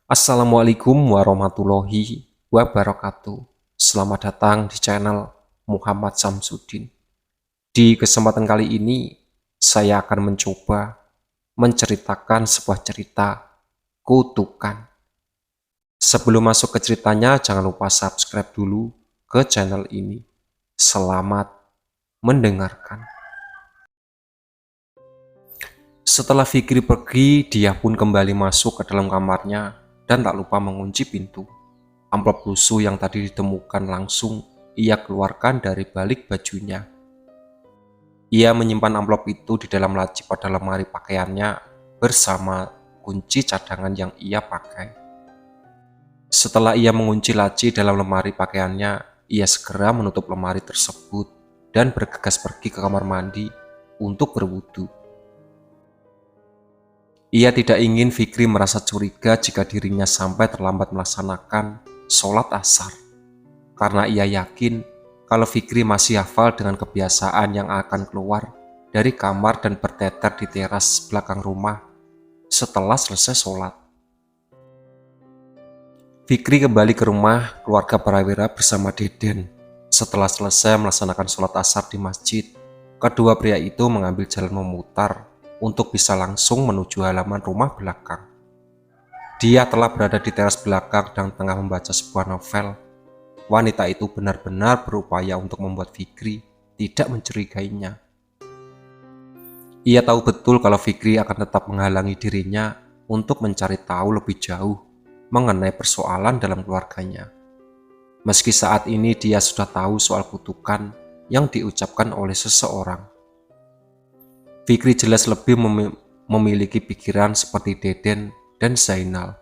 Assalamualaikum warahmatullahi wabarakatuh. Selamat datang di channel Muhammad Samsudin. Di kesempatan kali ini, saya akan mencoba menceritakan sebuah cerita kutukan. Sebelum masuk ke ceritanya, jangan lupa subscribe dulu ke channel ini. Selamat mendengarkan. Setelah Fikri pergi, dia pun kembali masuk ke dalam kamarnya dan tak lupa mengunci pintu. Amplop lusuh yang tadi ditemukan langsung ia keluarkan dari balik bajunya. Ia menyimpan amplop itu di dalam laci pada lemari pakaiannya bersama kunci cadangan yang ia pakai. Setelah ia mengunci laci dalam lemari pakaiannya, ia segera menutup lemari tersebut dan bergegas pergi ke kamar mandi untuk berwudu. Ia tidak ingin Fikri merasa curiga jika dirinya sampai terlambat melaksanakan sholat asar. Karena ia yakin kalau Fikri masih hafal dengan kebiasaan yang akan keluar dari kamar dan berteter di teras belakang rumah setelah selesai sholat. Fikri kembali ke rumah keluarga Prawira bersama Deden. Setelah selesai melaksanakan sholat asar di masjid, kedua pria itu mengambil jalan memutar untuk bisa langsung menuju halaman rumah belakang. Dia telah berada di teras belakang dan tengah membaca sebuah novel. Wanita itu benar-benar berupaya untuk membuat Fikri tidak mencurigainya. Ia tahu betul kalau Fikri akan tetap menghalangi dirinya untuk mencari tahu lebih jauh mengenai persoalan dalam keluarganya. Meski saat ini dia sudah tahu soal kutukan yang diucapkan oleh seseorang. Fikri jelas lebih memiliki pikiran seperti Deden dan Zainal.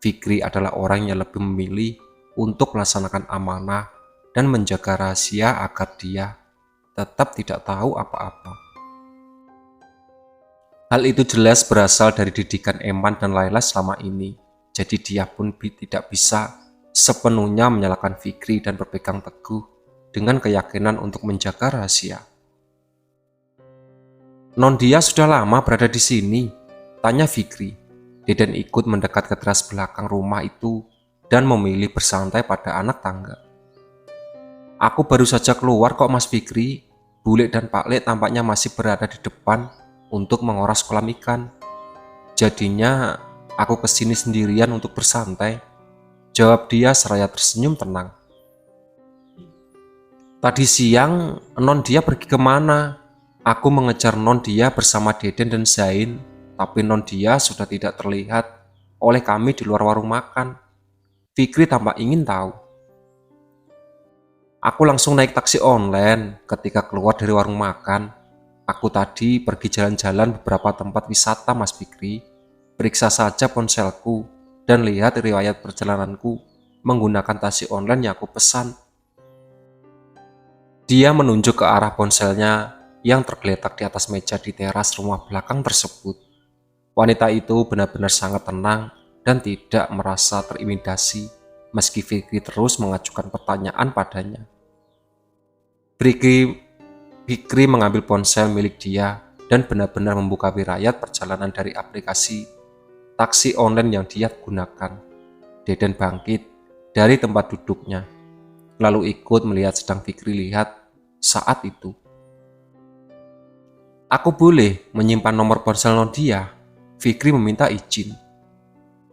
Fikri adalah orang yang lebih memilih untuk melaksanakan amanah dan menjaga rahasia agar dia tetap tidak tahu apa-apa. Hal itu jelas berasal dari didikan Eman dan Laila selama ini. Jadi dia pun tidak bisa sepenuhnya menyalahkan Fikri dan berpegang teguh dengan keyakinan untuk menjaga rahasia. "Non dia sudah lama berada di sini?" tanya Fikri. Deden ikut mendekat ke teras belakang rumah itu dan memilih bersantai pada anak tangga. "Aku baru saja keluar kok Mas Fikri. Bule dan Pak Le tampaknya masih berada di depan untuk mengoras kolam ikan. Jadinya aku kesini sendirian untuk bersantai," jawab dia seraya tersenyum tenang. "Tadi siang Non dia pergi kemana? Aku mengejar Non dia bersama Deden dan Zain, tapi Non dia sudah tidak terlihat oleh kami di luar warung makan." Fikri tampak ingin tahu. "Aku langsung naik taksi online ketika keluar dari warung makan. Aku tadi pergi jalan-jalan beberapa tempat wisata Mas Fikri. Periksa saja ponselku dan lihat riwayat perjalananku menggunakan taksi online yang aku pesan." Dia menunjuk ke arah ponselnya yang tergeletak di atas meja di teras rumah belakang tersebut. Wanita itu benar-benar sangat tenang dan tidak merasa terintimidasi meski Fikri terus mengajukan pertanyaan padanya. Fikri mengambil ponsel milik dia dan benar-benar membuka riwayat perjalanan dari aplikasi taksi online yang dia gunakan. Deden bangkit dari tempat duduknya, lalu ikut melihat sedang Fikri lihat saat itu. "Aku boleh menyimpan nomor ponsel Non dia?" Fikri meminta izin.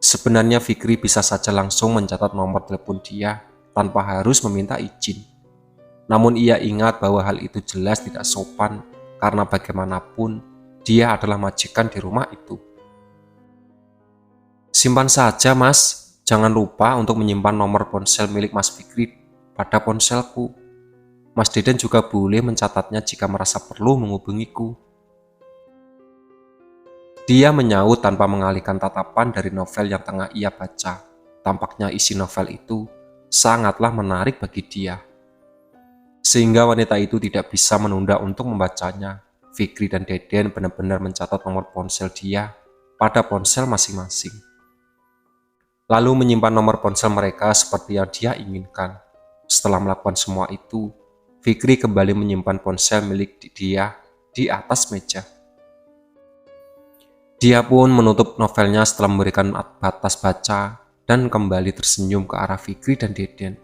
Sebenarnya Fikri bisa saja langsung mencatat nomor telepon dia tanpa harus meminta izin. Namun ia ingat bahwa hal itu jelas tidak sopan karena bagaimanapun dia adalah majikan di rumah itu. "Simpan saja Mas, jangan lupa untuk menyimpan nomor ponsel milik Mas Fikri pada ponselku. Mas Deden juga boleh mencatatnya jika merasa perlu menghubungiku." Dia menyaut tanpa mengalihkan tatapan dari novel yang tengah ia baca. Tampaknya isi novel itu sangatlah menarik bagi dia, sehingga wanita itu tidak bisa menunda untuk membacanya. Fikri dan Deden benar-benar mencatat nomor ponsel dia pada ponsel masing-masing, lalu menyimpan nomor ponsel mereka seperti yang dia inginkan. Setelah melakukan semua itu, Fikri kembali menyimpan ponsel milik dia di atas meja. Dia pun menutup novelnya setelah memberikan batas baca dan kembali tersenyum ke arah Fikri dan Deden.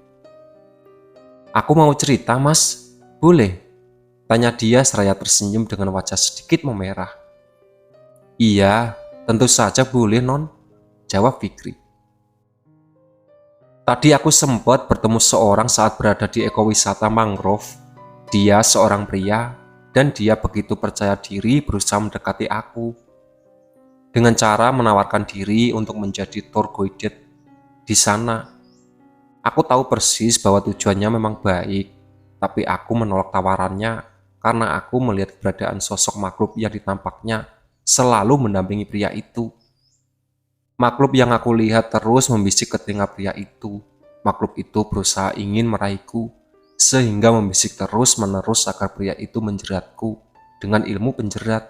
"Aku mau cerita, Mas. Boleh?" tanya dia seraya tersenyum dengan wajah sedikit memerah. "Iya, tentu saja boleh, Non," jawab Fikri. "Tadi aku sempat bertemu seorang saat berada di ekowisata mangrove. Dia seorang pria, dan dia begitu percaya diri berusaha mendekati aku dengan cara menawarkan diri untuk menjadi tour guide di sana. Aku tahu persis bahwa tujuannya memang baik, tapi aku menolak tawarannya karena aku melihat keberadaan sosok makhluk yang ditampaknya selalu mendampingi pria itu. Makhluk yang aku lihat terus membisik ke telinga pria itu. Makhluk itu berusaha ingin meraihku, sehingga membisik terus-menerus agar pria itu menjeratku dengan ilmu penjerat.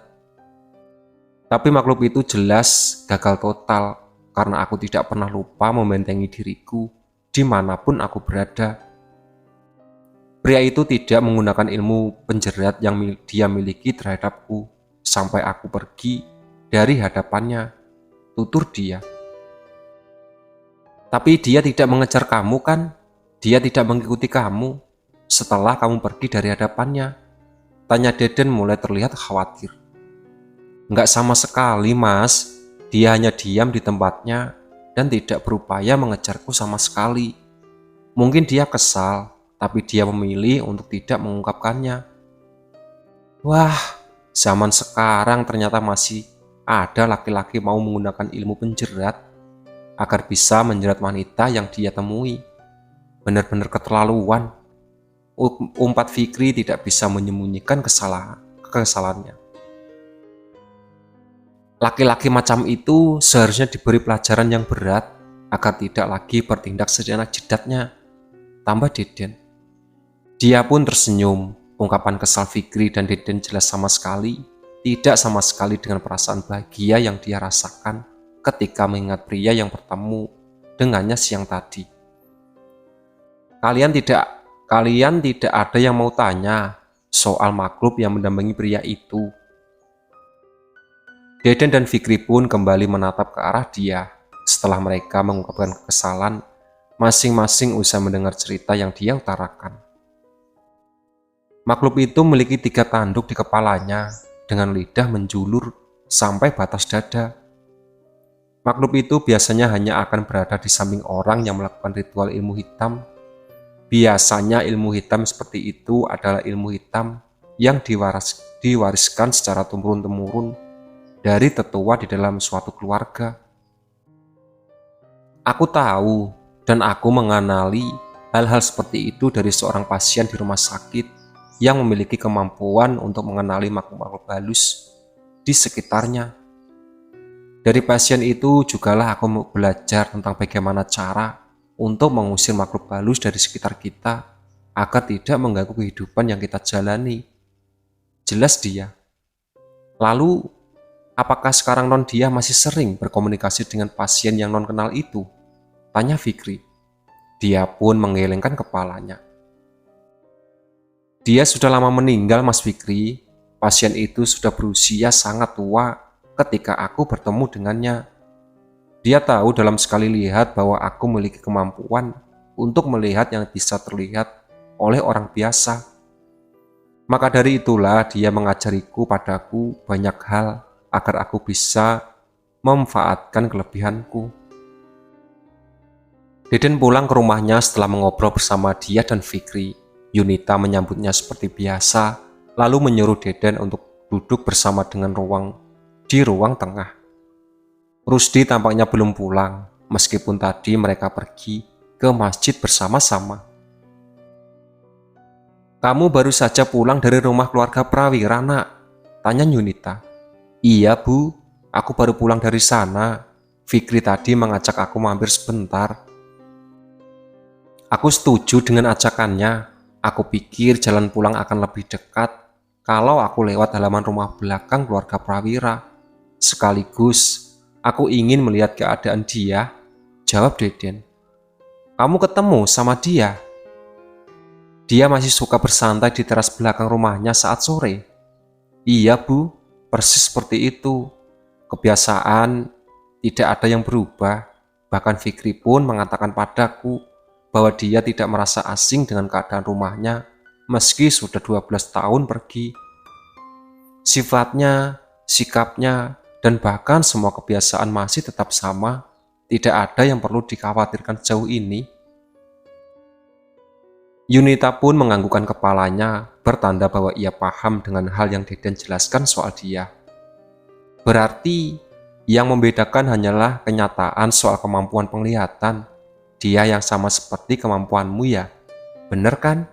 Tapi makhluk itu jelas gagal total, karena aku tidak pernah lupa membentengi diriku dimanapun aku berada. Pria itu tidak menggunakan ilmu penjerat yang dia miliki terhadapku, sampai aku pergi dari hadapannya, tutur dia. "Tapi dia tidak mengejar kamu kan? Dia tidak mengikuti kamu setelah kamu pergi dari hadapannya?" tanya Deden mulai terlihat khawatir. "Enggak sama sekali, Mas. Dia hanya diam di tempatnya dan tidak berupaya mengejarku sama sekali. Mungkin dia kesal, tapi dia memilih untuk tidak mengungkapkannya." Wah, zaman sekarang ternyata masih ada laki-laki mau menggunakan ilmu penjerat agar bisa menjerat wanita yang dia temui. Benar-benar keterlaluan. Umpat Fikri tidak bisa menyembunyikan kesalahannya. Laki-laki macam itu seharusnya diberi pelajaran yang berat agar tidak lagi bertindak seenak jidatnya, tambah Deden. Dia pun tersenyum. Ungkapan kesal Fikri dan Deden jelas tidak sama sekali dengan perasaan bahagia yang dia rasakan ketika mengingat pria yang bertemu dengannya siang tadi. Kalian tidak ada yang mau tanya soal makhluk yang mendampingi pria itu?" Deden dan Fikri pun kembali menatap ke arah dia setelah mereka mengungkapkan kekesalan masing-masing usai mendengar cerita yang dia utarakan. Makhluk itu memiliki 3 tanduk di kepalanya dengan lidah menjulur sampai batas dada. Makhluk itu biasanya hanya akan berada di samping orang yang melakukan ritual ilmu hitam. Biasanya ilmu hitam seperti itu adalah ilmu hitam yang diwariskan secara temurun-temurun dari tetua di dalam suatu keluarga. Aku tahu dan aku mengenali hal-hal seperti itu dari seorang pasien di rumah sakit yang memiliki kemampuan untuk mengenali makhluk-makhluk halus di sekitarnya. Dari pasien itu jugalah aku belajar tentang bagaimana cara untuk mengusir makhluk halus dari sekitar kita agar tidak mengganggu kehidupan yang kita jalani. Jelas dia. Lalu, apakah sekarang Non dia masih sering berkomunikasi dengan pasien yang Non kenal itu? Tanya Fikri. Dia pun menggelengkan kepalanya. Dia sudah lama meninggal, Mas Fikri. Pasien itu sudah berusia sangat tua ketika aku bertemu dengannya. Dia tahu dalam sekali lihat bahwa aku memiliki kemampuan untuk melihat yang bisa terlihat oleh orang biasa. Maka dari itulah dia mengajariku padaku banyak hal agar aku bisa memanfaatkan kelebihanku. Deden pulang ke rumahnya setelah mengobrol bersama dia dan Fikri. Yunita menyambutnya seperti biasa, lalu menyuruh Deden untuk duduk bersama di ruang tengah. Rusdi tampaknya belum pulang, meskipun tadi mereka pergi ke masjid bersama-sama. "Kamu baru saja pulang dari rumah keluarga Prawira, Nak?" tanya Yunita. "Iya, Bu, aku baru pulang dari sana. Fikri tadi mengajak aku mampir sebentar." Aku setuju dengan ajakannya. Aku pikir jalan pulang akan lebih dekat kalau aku lewat halaman rumah belakang keluarga Prawira. Sekaligus, aku ingin melihat keadaan dia, jawab Deden. "Kamu ketemu sama dia?" "Dia masih suka bersantai di teras belakang rumahnya saat sore." "Iya, Bu, persis seperti itu. Kebiasaan tidak ada yang berubah." Bahkan Fikri pun mengatakan padaku bahwa dia tidak merasa asing dengan keadaan rumahnya meski sudah 12 tahun pergi. Sifatnya, sikapnya, dan bahkan semua kebiasaan masih tetap sama. Tidak ada yang perlu dikhawatirkan sejauh ini. Yunita pun menganggukkan kepalanya, bertanda bahwa ia paham dengan hal yang Deden jelaskan soal dia. Berarti yang membedakan hanyalah kenyataan soal kemampuan penglihatan. Dia yang sama seperti kemampuanmu ya, bener kan?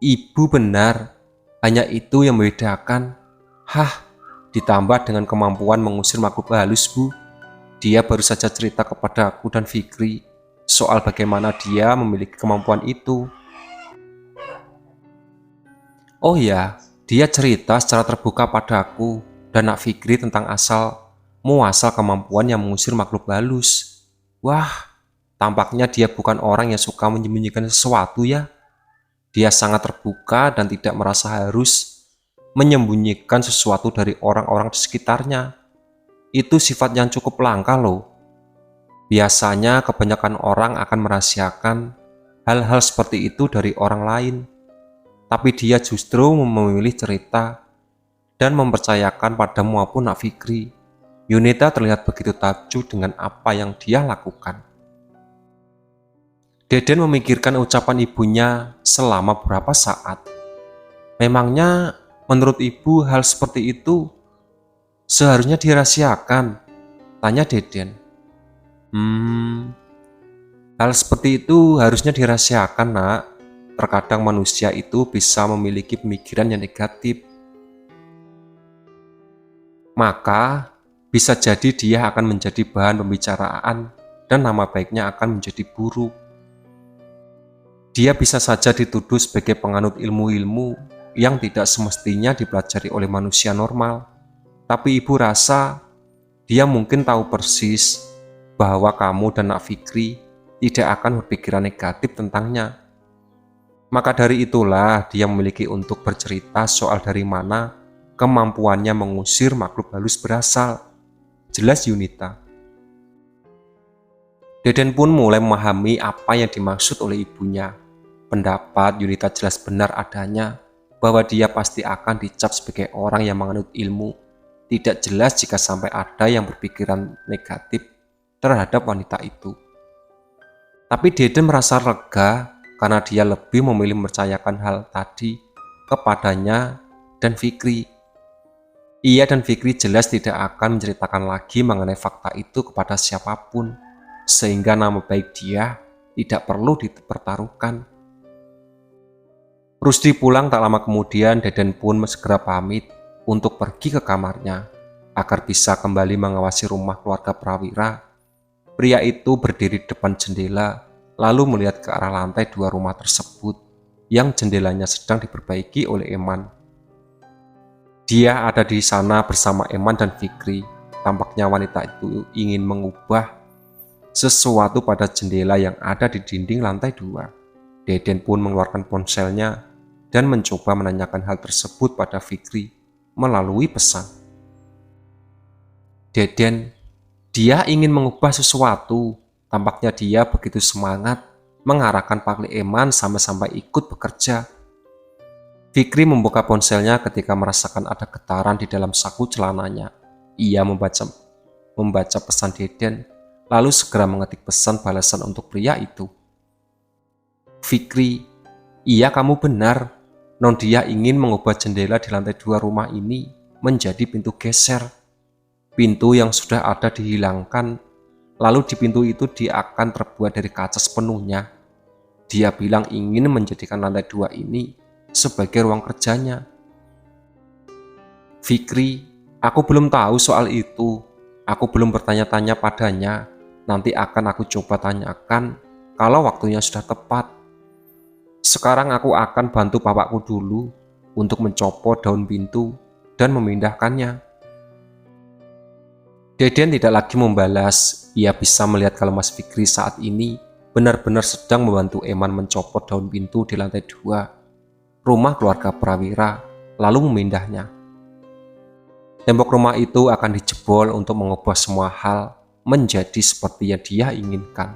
Ibu benar, hanya itu yang membedakan. Hah, ditambah dengan kemampuan mengusir makhluk halus, Bu. Dia baru saja cerita kepada aku dan Fikri soal bagaimana dia memiliki kemampuan itu. Oh ya, dia cerita secara terbuka padaku dan Nak Fikri tentang muasal kemampuan yang mengusir makhluk halus. Wah, tampaknya dia bukan orang yang suka menyembunyikan sesuatu ya. Dia sangat terbuka dan tidak merasa harus menyembunyikan sesuatu dari orang-orang di sekitarnya. Itu sifat yang cukup langka loh. Biasanya kebanyakan orang akan merahasiakan hal-hal seperti itu dari orang lain. Tapi dia justru memilih cerita dan mempercayakan padamu maupun Nak Fikri. Yunita terlihat begitu takjub dengan apa yang dia lakukan. Deden memikirkan ucapan ibunya selama beberapa saat. Memangnya menurut ibu hal seperti itu seharusnya dirahasiakan? Tanya Deden. Hal seperti itu harusnya dirahasiakan, Nak. Terkadang manusia itu bisa memiliki pemikiran yang negatif. Maka bisa jadi dia akan menjadi bahan pembicaraan dan nama baiknya akan menjadi buruk. Dia bisa saja dituduh sebagai penganut ilmu-ilmu yang tidak semestinya dipelajari oleh manusia normal. Tapi ibu rasa dia mungkin tahu persis bahwa kamu dan Nak Fikri tidak akan berpikiran negatif tentangnya. Maka dari itulah dia memiliki untuk bercerita soal dari mana kemampuannya mengusir makhluk halus berasal. Jelas Yunita. Deden pun mulai memahami apa yang dimaksud oleh ibunya. Pendapat Yunita jelas benar adanya bahwa dia pasti akan dicap sebagai orang yang menganut ilmu. Tidak jelas jika sampai ada yang berpikiran negatif terhadap wanita itu. Tapi Deden merasa lega karena dia lebih memilih mempercayakan hal tadi kepadanya dan Fikri. Ia dan Fikri jelas tidak akan menceritakan lagi mengenai fakta itu kepada siapapun, sehingga nama baik dia tidak perlu dipertaruhkan. Rusdi pulang tak lama kemudian. Deden pun segera pamit untuk pergi ke kamarnya agar bisa kembali mengawasi rumah keluarga Prawira. Pria itu berdiri di depan jendela lalu melihat ke arah lantai 2 rumah tersebut yang jendelanya sedang diperbaiki oleh Eman. Dia ada di sana bersama Eman dan Fikri. Tampaknya wanita itu ingin mengubah sesuatu pada jendela yang ada di dinding lantai 2. Deden pun mengeluarkan ponselnya dan mencoba menanyakan hal tersebut pada Fikri melalui pesan. Deden, dia ingin mengubah sesuatu. Tampaknya dia begitu semangat mengarahkan Pak Eman sampai-sampai ikut bekerja. Fikri membuka ponselnya ketika merasakan ada getaran di dalam saku celananya. Ia membaca pesan Deden, lalu segera mengetik pesan balasan untuk pria itu. Fikri, iya kamu benar. Dia ingin mengubah jendela di lantai 2 rumah ini menjadi pintu geser. Pintu yang sudah ada dihilangkan, lalu di pintu itu dia akan terbuat dari kaca sepenuhnya. Dia bilang ingin menjadikan lantai 2 ini sebagai ruang kerjanya. Fikri, aku belum tahu soal itu. Aku belum bertanya-tanya padanya. Nanti akan aku coba tanyakan kalau waktunya sudah tepat. Sekarang aku akan bantu bapakku dulu untuk mencopot daun pintu dan memindahkannya. Deden tidak lagi membalas. Ia bisa melihat kalau Mas Fikri saat ini benar-benar sedang membantu Eman mencopot daun pintu di lantai 2 rumah keluarga Prawira, lalu memindahnya. Tembok rumah itu akan dijebol untuk mengubah semua hal menjadi seperti yang dia inginkan.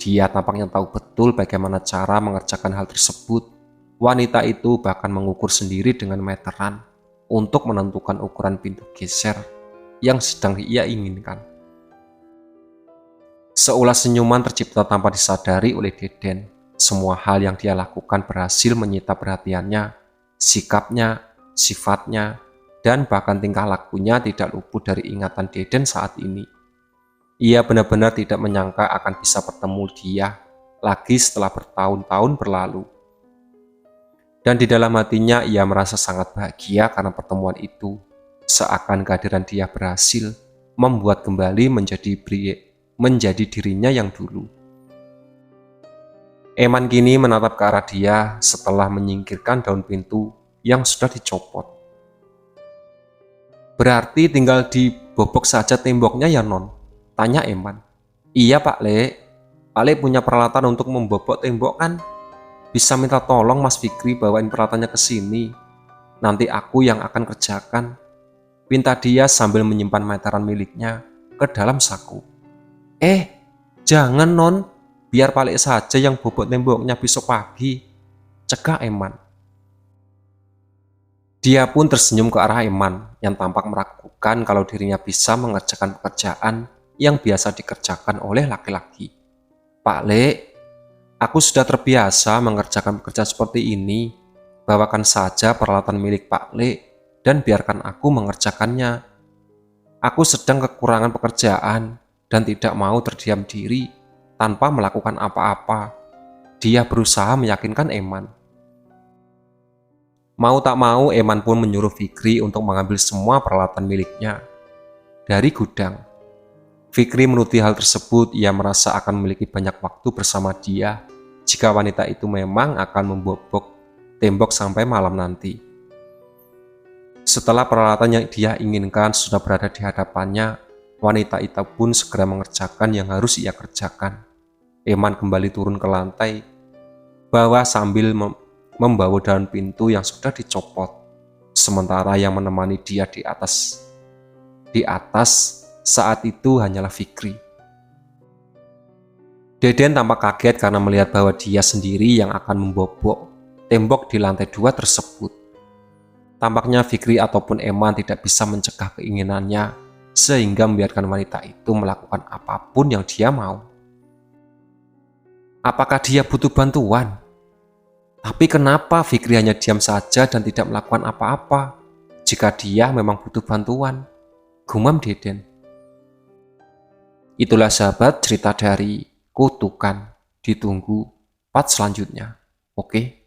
Dia tampaknya tahu betul bagaimana cara mengerjakan hal tersebut. Wanita itu bahkan mengukur sendiri dengan meteran untuk menentukan ukuran pintu geser yang sedang ia inginkan. Seulas senyuman tercipta tanpa disadari oleh Deden. Semua hal yang dia lakukan berhasil menyita perhatiannya, sikapnya, sifatnya, dan bahkan tingkah lakunya tidak luput dari ingatan Deden saat ini. Ia benar-benar tidak menyangka akan bisa bertemu dia lagi setelah bertahun-tahun berlalu. Dan di dalam hatinya ia merasa sangat bahagia karena pertemuan itu. Seakan kehadiran dia berhasil membuat kembali menjadi dirinya yang dulu. Eman kini menatap ke arah dia setelah menyingkirkan daun pintu yang sudah dicopot. "Berarti tinggal dibobok saja temboknya ya, Non?" tanya Eman. "Iya, Pak Le. Pak Le punya peralatan untuk membobok tembok kan? Bisa minta tolong Mas Fikri bawain peralatannya ke sini. Nanti aku yang akan kerjakan," pinta dia sambil menyimpan meteran miliknya ke dalam saku. Jangan Non, biar Pak Le saja yang bobok temboknya besok pagi," cegah Eman. Dia pun tersenyum ke arah Eman yang tampak meragukan kalau dirinya bisa mengerjakan pekerjaan yang biasa dikerjakan oleh laki-laki. "Pak Le, aku sudah terbiasa mengerjakan pekerjaan seperti ini. Bawakan saja peralatan milik Pak Le dan biarkan aku mengerjakannya. Aku sedang kekurangan pekerjaan dan tidak mau terdiam diri tanpa melakukan apa-apa," dia berusaha meyakinkan Eman. Mau tak mau, Eman pun menyuruh Fikri untuk mengambil semua peralatan miliknya dari gudang. Fikri menuruti hal tersebut. Ia merasa akan memiliki banyak waktu bersama dia jika wanita itu memang akan membobok tembok sampai malam nanti. Setelah peralatan yang dia inginkan sudah berada di hadapannya, wanita itu pun segera mengerjakan yang harus ia kerjakan. Eman kembali turun ke lantai bawah sambil membawa daun pintu yang sudah dicopot. Sementara yang menemani dia di atas saat itu hanyalah Fikri. Deden tampak kaget karena melihat bahwa dia sendiri yang akan membobok tembok di lantai 2 tersebut. Tampaknya Fikri ataupun Eman tidak bisa mencegah keinginannya sehingga membiarkan wanita itu melakukan apapun yang dia mau. Apakah dia butuh bantuan? Tapi kenapa Fikri hanya diam saja dan tidak melakukan apa-apa jika dia memang butuh bantuan? Gumam Deden. Itulah sahabat cerita dari Kutukan. Ditunggu part selanjutnya. Oke.